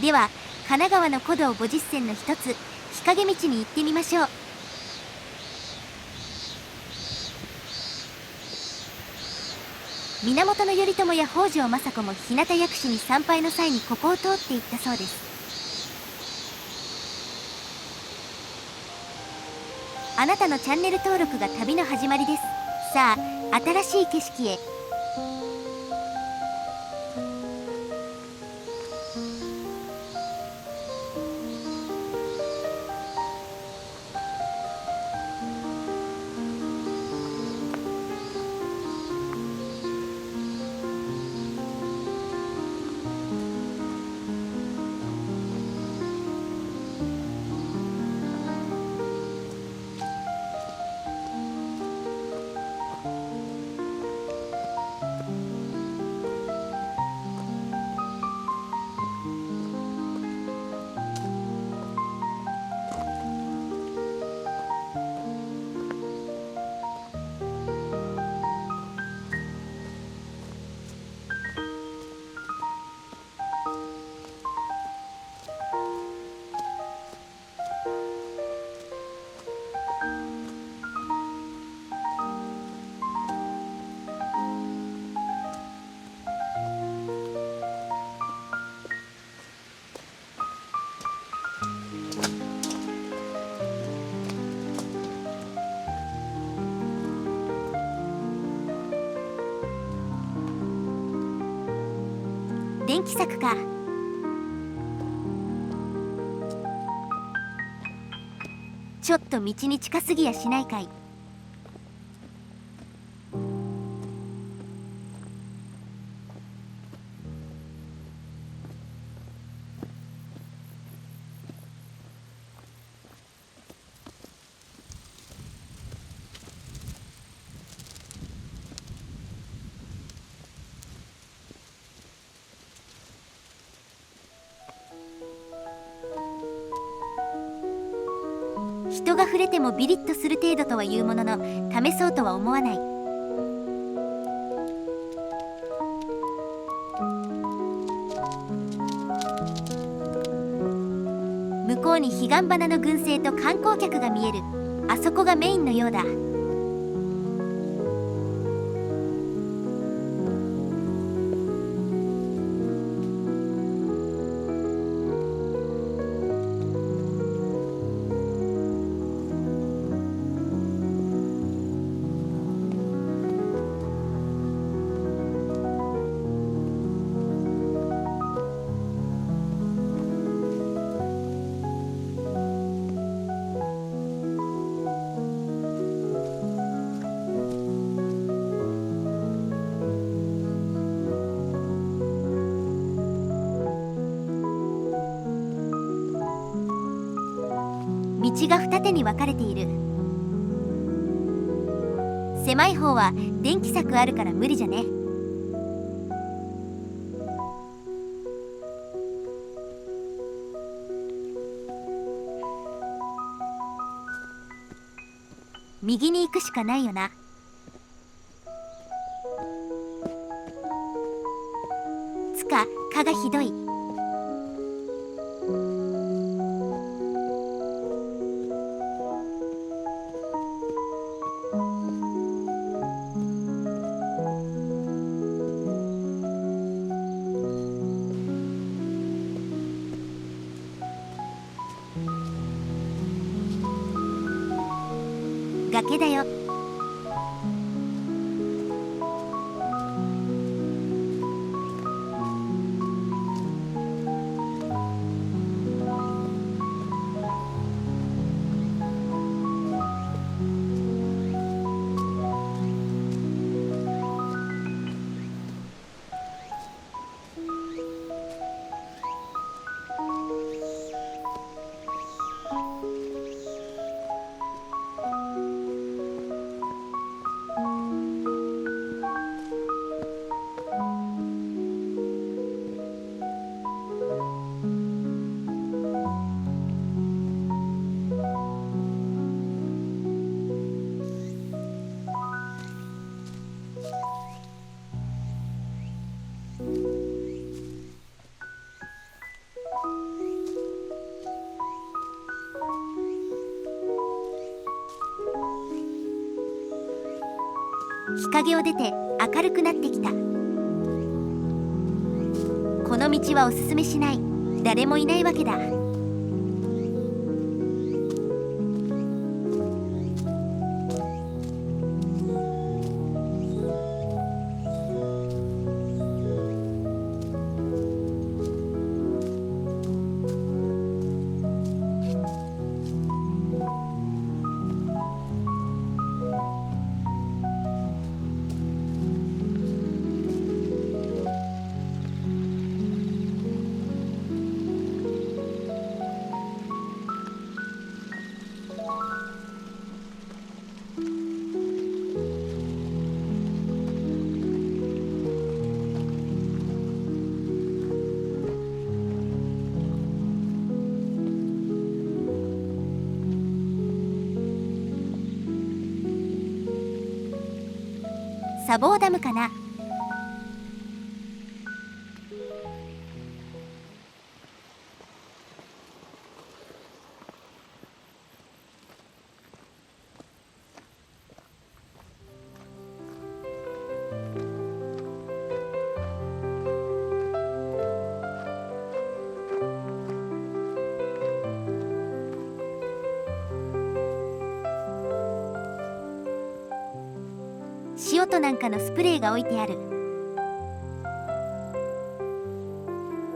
では神奈川の古道50選の一つ日陰道に行ってみましょう。源頼朝や北条政子も日向薬師に参拝の際にここを通っていったそうです。あなたのチャンネル登録が旅の始まりです。さあ、新しい景色へ。電気柵か。ちょっと道に近すぎやしないかい。人が触れてもビリッとする程度とは言うものの、試そうとは思わない。向こうに彼岸花の群生と観光客が見える。あそこがメインのようだ。道が二手に分かれている。狭い方は電気柵あるから無理じゃね。右に行くしかないよな。つか蚊がひどい。崖だよ。日陰を出て明るくなってきた。この道はおすすめしない。誰もいないわけだ。砂防ダムかな。塩となんかのスプレーが置いてある。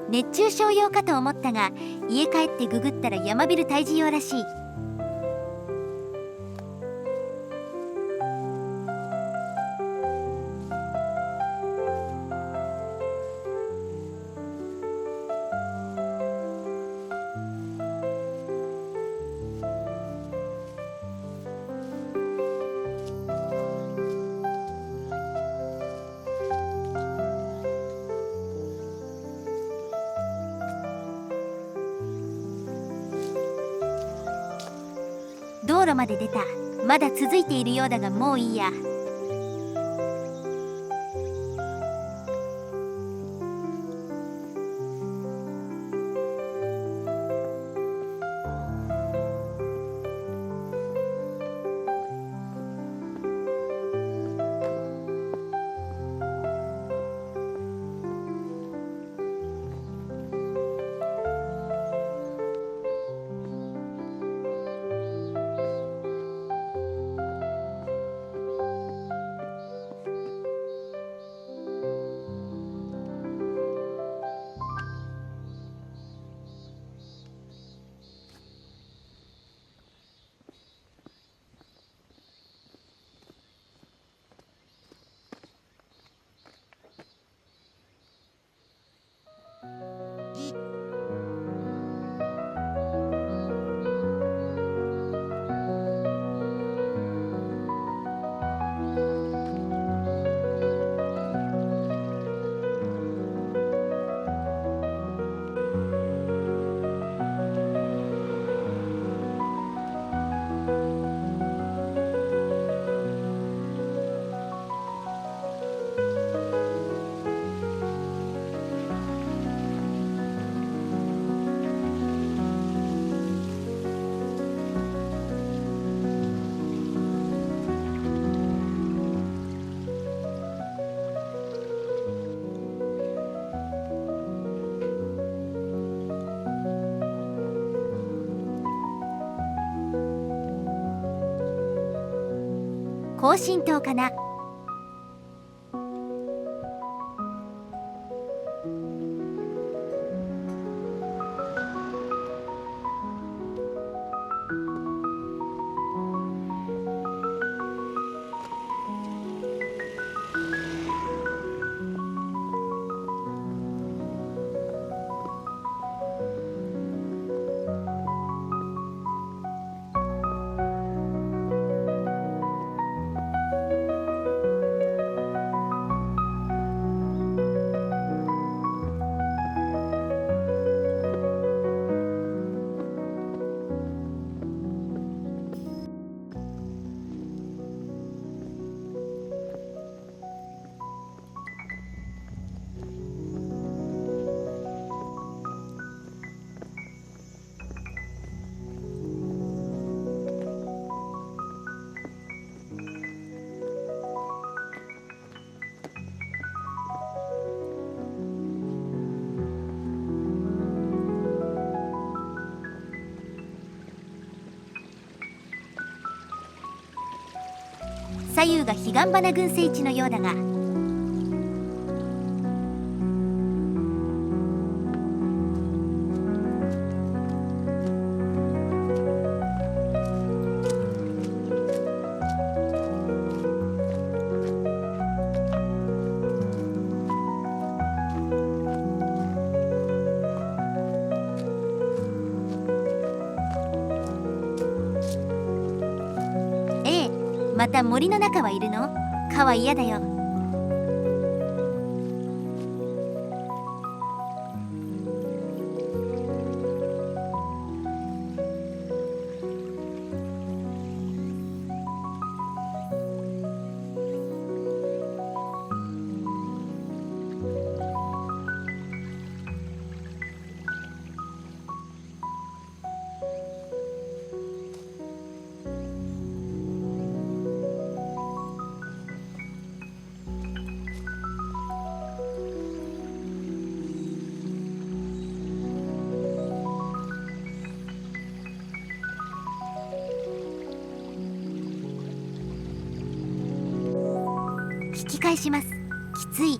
熱中症用かと思ったが、家帰ってググったらヤマビル退治用らしい。道路まで出た。まだ続いているようだがもういいや。高神島かな。左右が彼岸花群生地のようだが、また森の中はいるの？蚊は嫌だよ。引き返します。きつい。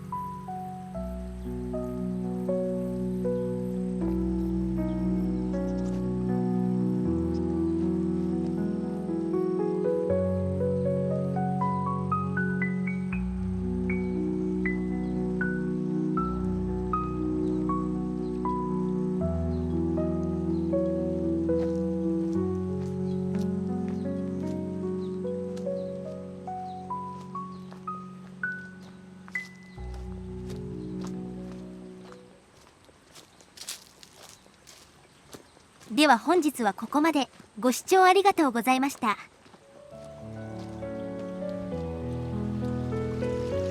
では本日はここまで。ご視聴ありがとうございました。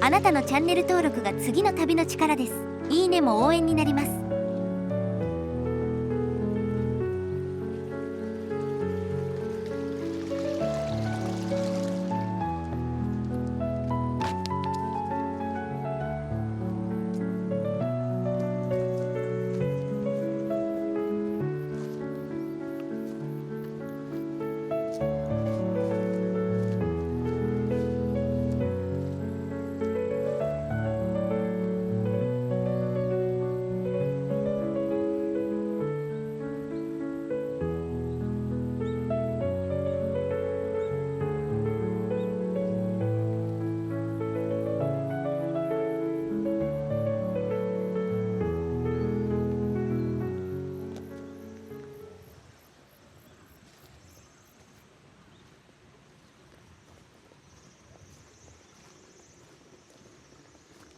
あなたのチャンネル登録が次の旅の力です。いいねも応援になります。